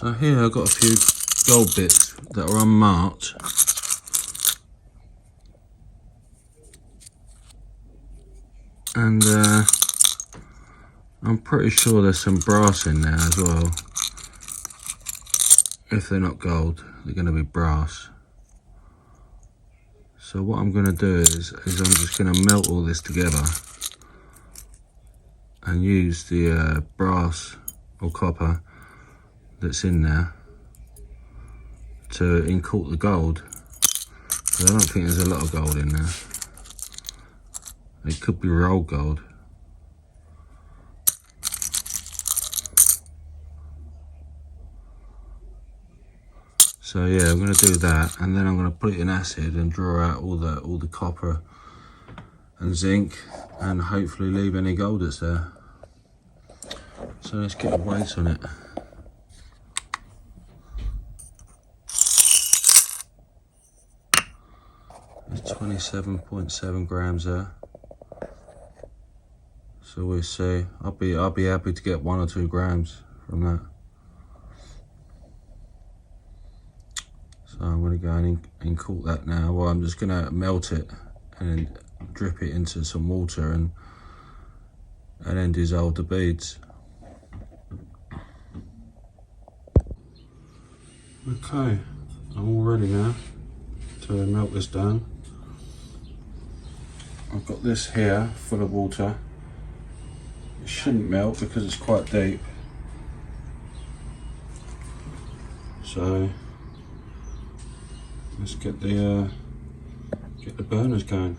So here I've got a few gold bits that are unmarked. And I'm pretty sure there's some brass in there as well. If they're not gold, they're going to be brass. So what I'm going to do is I'm just going to melt all this together and use the brass or copper that's in there to inquart the gold. But I don't think there's a lot of gold in there. It could be rolled gold. So yeah, I'm going to do that, and then I'm going to put it in acid and draw out all the copper and zinc, and hopefully leave any gold that's there. So let's get a weight on it. There's 27.7 grams there. So we'll see. I'll be happy to get 1 or 2 grams from that. So I'm going to go and inquart that now. Well, I'm just going to melt it and then drip it into some water and then dissolve the beads. Okay, I'm all ready now to melt this down. I've got this here full of water. It shouldn't melt because it's quite deep. So let's get the burners going.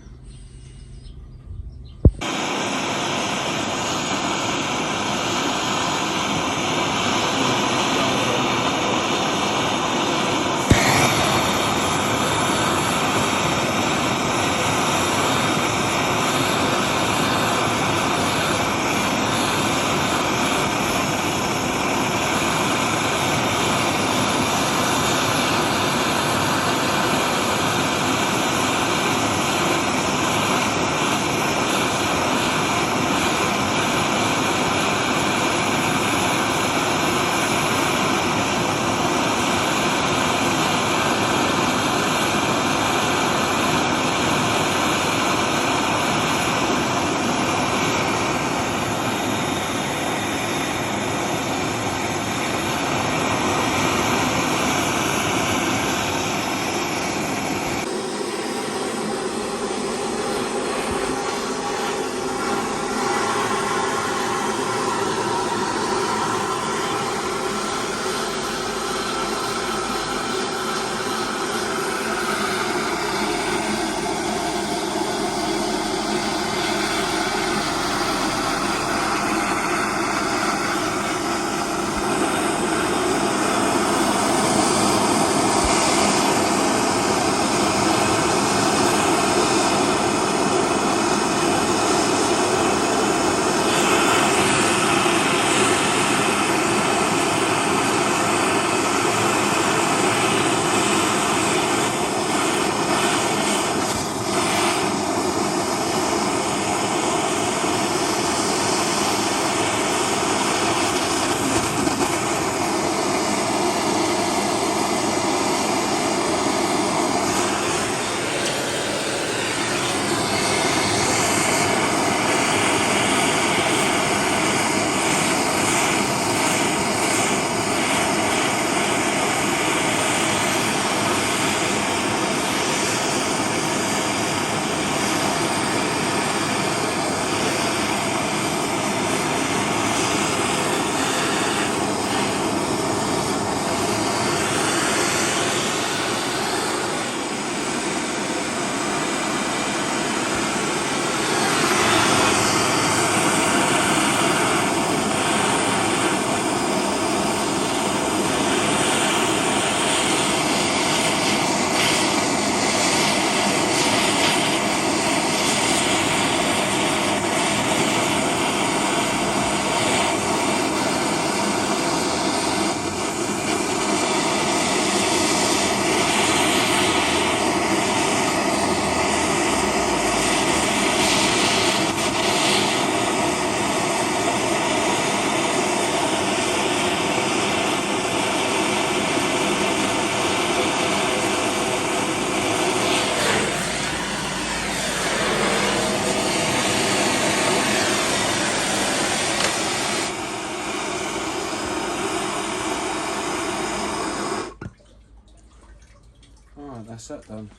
that's that done.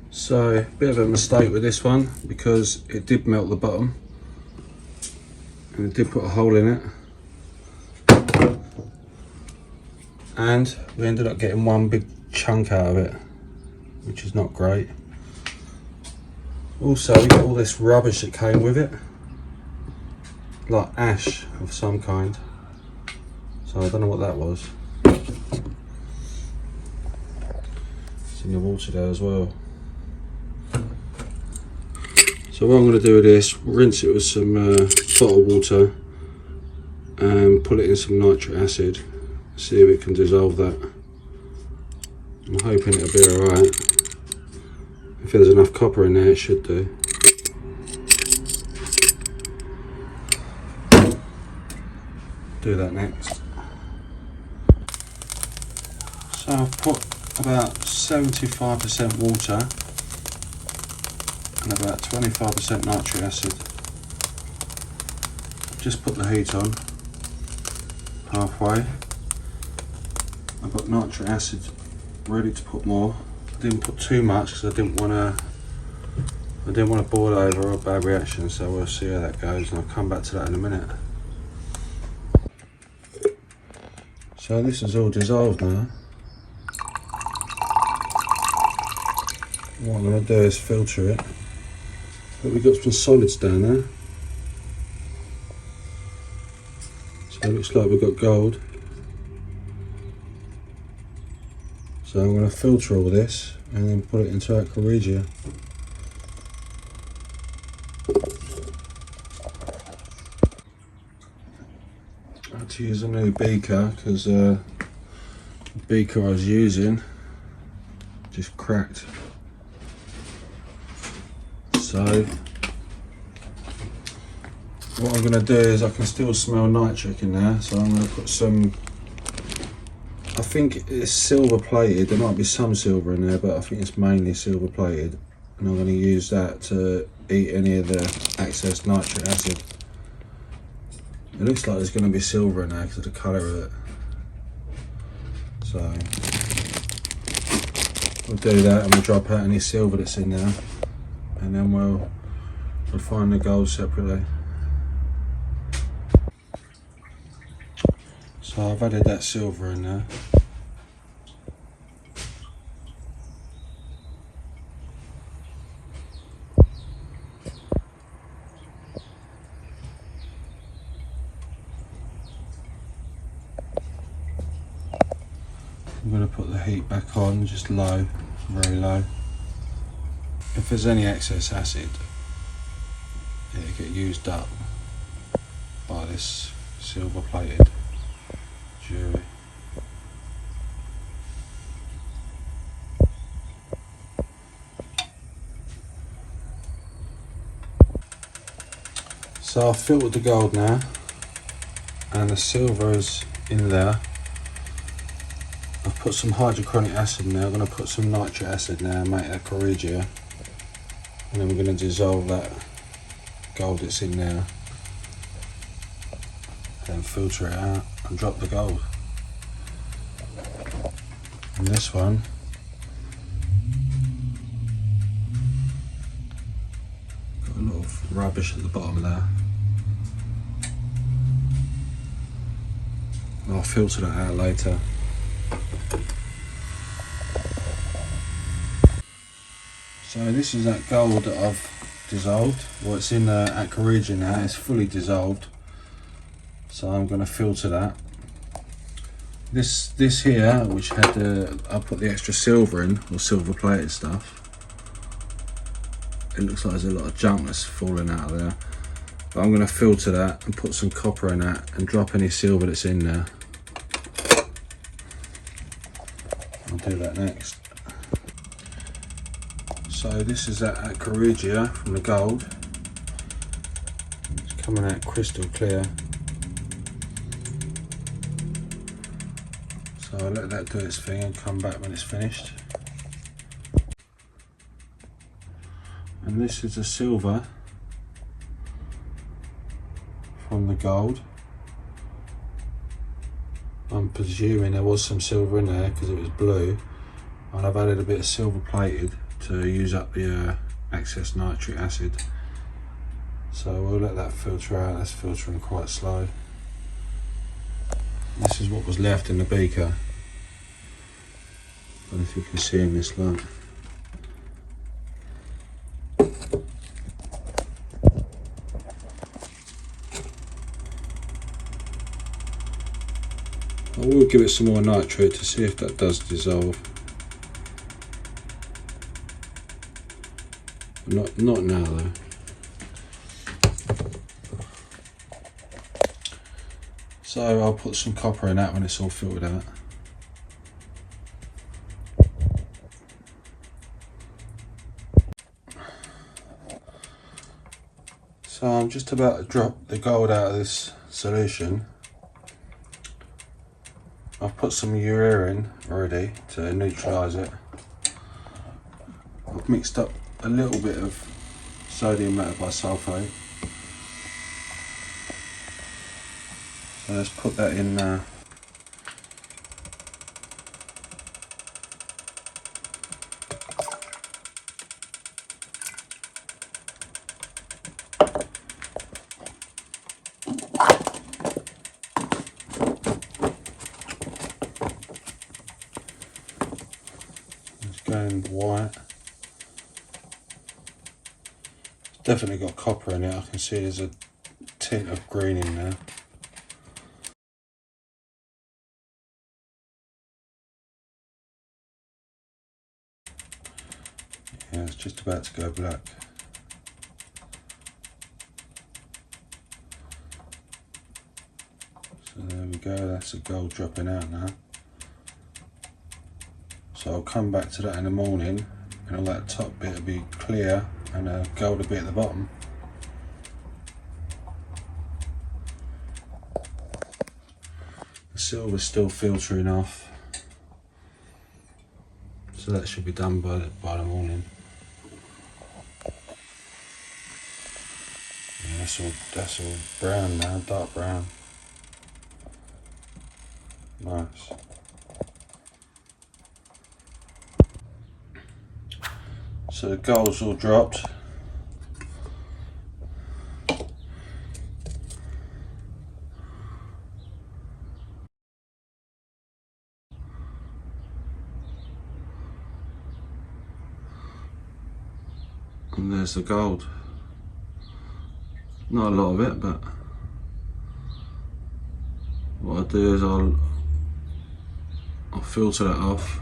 So, bit of a mistake with this one because it did melt the bottom and it did put a hole in it, and we ended up getting one big chunk out of it, which is not great. Also, we got all this rubbish that came with it, like ash of some kind, so I don't know what that was. It's in the water there as well. So what I'm going to do with this, rinse it with some bottled water and put it in some nitric acid, see if it can dissolve that. I'm hoping it'll be alright. If there's enough copper in there, it should do. Do that next. So I've put about 75% water and about 25% nitric acid. Just put the heat on halfway. I've got nitric acid ready to put more. I didn't put too much because I didn't want to boil over or a bad reaction, so we'll see how that goes and I'll come back to that in a minute. So this is all dissolved now. What I'm going to do is filter it. But we've got some solids down there. So it looks like we've got gold. So I'm going to filter all this and then put it into aqua regia. I had to use a new beaker because the beaker I was using just cracked. So what I'm going to do is, I can still smell nitric in there, so I'm going to put some, I think it's silver plated, there might be some silver in there, but I think it's mainly silver plated, and I'm going to use that to eat any of the excess nitric acid. It looks like there's going to be silver in there because of the colour of it, so we'll do that and we'll drop out any silver that's in there, and then we'll refine the gold separately. So I've added that silver in there. I'm going to put the heat back on, just low, very low. If there's any excess acid, it'll get used up by this silver plated jewellery. So I've filtered the gold now and the silver is in there. I've put some hydrochloric acid in there. I'm going to put some nitric acid now and make aqua regia, and then we're going to dissolve that gold that's in there, then filter it out and drop the gold. And this one, got a lot of rubbish at the bottom there. I'll filter that out later. So this is that gold that I've dissolved. Well, it's in the aqua regia now, it's fully dissolved. So I'm going to filter that. This here, which had I put the extra silver in, or silver plated stuff. It looks like there's a lot of junk that's falling out of there. But I'm going to filter that and put some copper in that and drop any silver that's in there. I'll do that next. So this is that aqua regia from the gold. It's coming out crystal clear. So I'll let that do its thing and come back when it's finished. And this is the silver from the gold. I'm presuming there was some silver in there because it was blue. and I've added a bit of silver plated to use up the excess nitric acid. So we'll let that filter out. That's filtering quite slow. This is what was left in the beaker. I don't know if you can see in this light. I will give it some more nitrate to see if that does dissolve. Not now though. So I'll put some copper in that when it's all filtered out. So I'm just about to drop the gold out of this solution. I've put some urea in already to neutralise it. I've mixed up a little bit of sodium metabisulfate. So let's put that in now. It's going white. It's definitely got copper in it. I can see there's a tint of green in there. Yeah, it's just about to go black. So there we go, that's the gold dropping out now. So I'll come back to that in the morning and all that top bit will be clear and a goldy bit at the bottom. The silver's still filtering off, so that should be done by the morning. Yeah, that's all brown now, dark brown. Nice. So the gold's all dropped. And there's the gold. Not a lot of it, but what I'll do is I'll filter that off.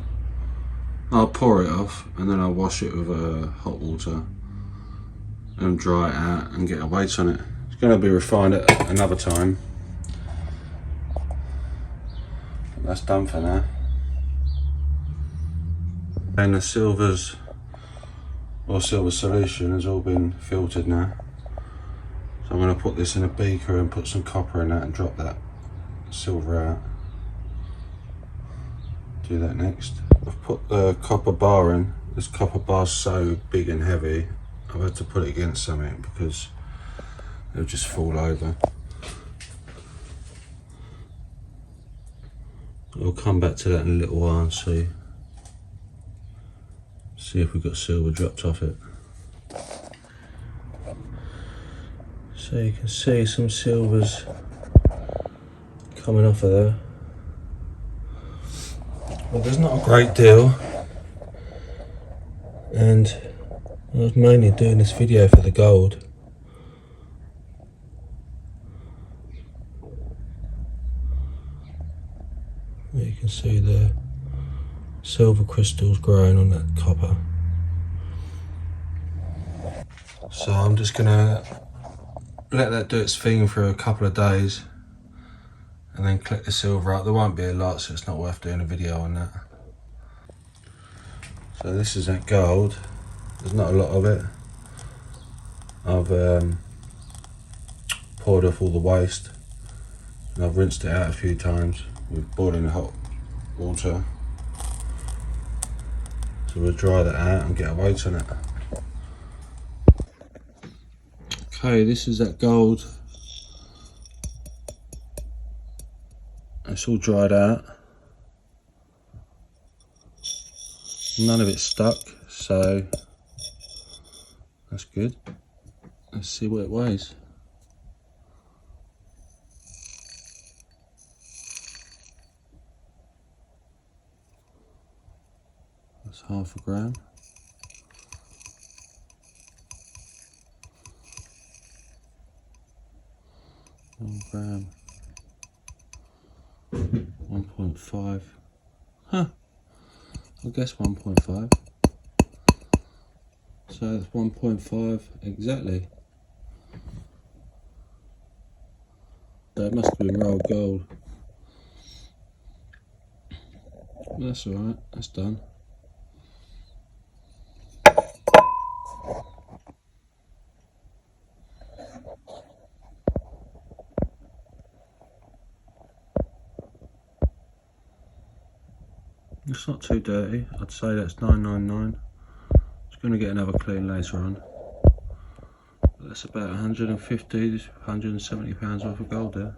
I'll pour it off and then I'll wash it with hot water and dry it out and get a weight on it. It's going to be refined at another time. That's done for now. And the silvers or silver solution has all been filtered now. So I'm going to put this in a beaker and put some copper in that and drop that silver out. Do that next. I've put the copper bar in. This copper bar's so big and heavy, I've had to put it against something because it'll just fall over. I'll come back to that in a little while and see if we've got silver dropped off it. So you can see some silvers coming off of there. Well, there's not a great deal, and I was mainly doing this video for the gold. You can see the silver crystals growing on that copper. So I'm just gonna let that do its thing for a couple of days and then click the silver out. There won't be a lot, so it's not worth doing a video on that. So this is that gold. There's not a lot of it. I've poured off all the waste and I've rinsed it out a few times with boiling hot water. So we'll dry that out and get a weight on it. Okay, this is that gold. It's all dried out. None of it stuck, so that's good. Let's see what it weighs. That's 1/2 gram. One gram. 1.5. Huh. I guess 1.5. So that's 1.5 exactly. That must have been rolled gold. That's alright, that's done. It's not too dirty. I'd say that's 999. It's going to get another clean later on. But that's about 150 to 170 pounds worth of gold there.